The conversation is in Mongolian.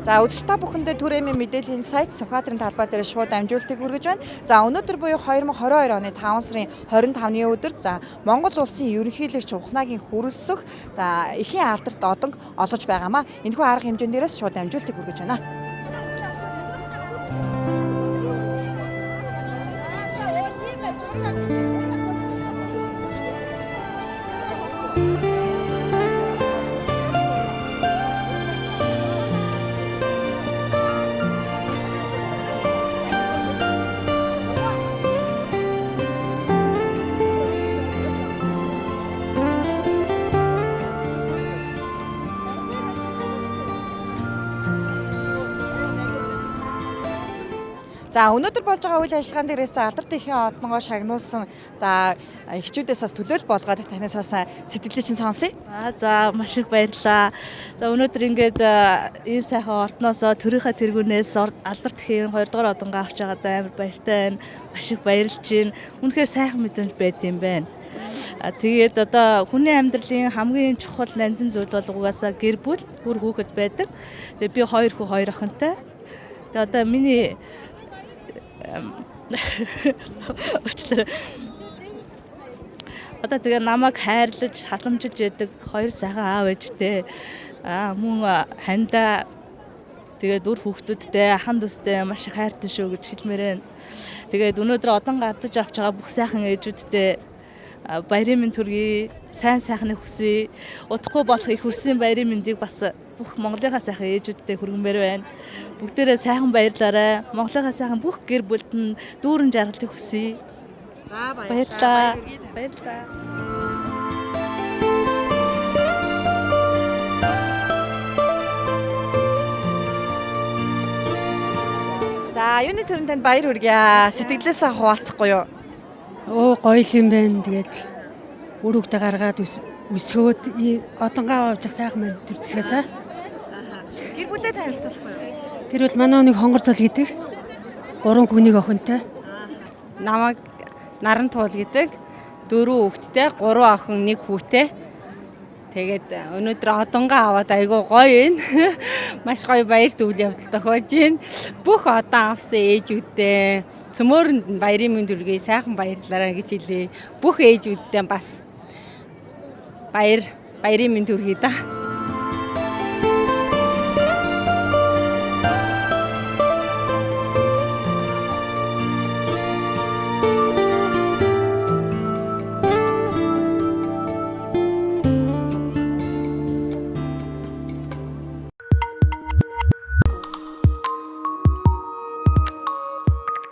За үзэгч та бүхэндээ төрөмийн мэдээллийн сайт Сүхбаатарын талбай дээр шууд амжуултыг хүргэж байна. За өнөөдөр буюу 2022 оны 5 сарын 25-ны өдөр за Монгол улсын ерөнхийлөгч Ухнагийн хүрэлцэх за эхийн алдарт одонг олгож байгаамаа. Энэхүү арга хэмжээн дээрээс шууд амжуултыг хүргэж байна. За өнөөдөр болж байгаа үйл ажиллагаан дээрээс алдарт эхийн одонгоо шагнуулсан за эхчүүдээс бас төлөөлөл болгоод танаас бас сэтгэлээ чинь сонсъё. За маш их баярлалаа. За өнөөдөр ингээд ийм сайхан ордноосоо төрийнхөө тэргүүнээс алдарт эхийн 2 дугаар одонгоо авч байгаад амар баяртай байна. Маш их баярлж байна. Үнэхээр сайхан мэдрэмж байт юм байна. Тэгээд одоо хүний амьдралын хамгийн чухал нандин зүйл бол угаасаа гэр бүл, үр хүүхэд байдаг. Тэгээд би 2 хүү 2 охинтой. Тэгээд одоо миний одоо тэгээ намайг хайрлаж, халамжилж яадаг 2 сайхан аав ээжтэй мөн хандаа тэгээд үр хүүхдүүдтэй, ахан дүүстэй маш их хайртай шүү гэж хэлмээр байна. Тэгээд өнөөдөр одон гардаж авч байгаа бүх сайхан ээжүүдтэй баярын мэнд хүргэе, сайн сайхныг хүсье. Удахгүй болох их хүрсэн баярын мэндийг бас бүх Монголынхаа сайхан ээжүүдтэй хүргэмээр байна. Бүгдээрээ сайхан баярлаарай. Монголынхаа сайхан бүх гэр бүлд нь дүүрэн жаргалыг хүсье. За баярлалаа. Баярлалаа. За юуны төрөнд танд баяр хүргье. Сэтгэлээсээ хуваалцахгүй юу? Гоё юм байна. Тэгээд үр хөвгтө гаргаад өсгөөд одонгоо авчих сайхан байна төрдсгөөсөө. Гэр бүлээ танилцуулахгүй юу? Тэр бол манай нэг хонгор цол гэдэг 3 хүнийг охинтой. Намайг Наран туул гэдэг 4 хүүхэдтэй, 3 охин, 1 хүүтэй. Тэгээд өнөөдөр одонгоо аваад айгүй гоё байна. Маш гоё баярт үйл явдал тохиож байна. Бүх одон авсан ээжүүдтэй цөмөөрөнд баярын мэнд хүргэе, сайхан баярлалаа гэж хэлье. Бүх ээжүүдтэй бас баярын мэнд хүргэе да.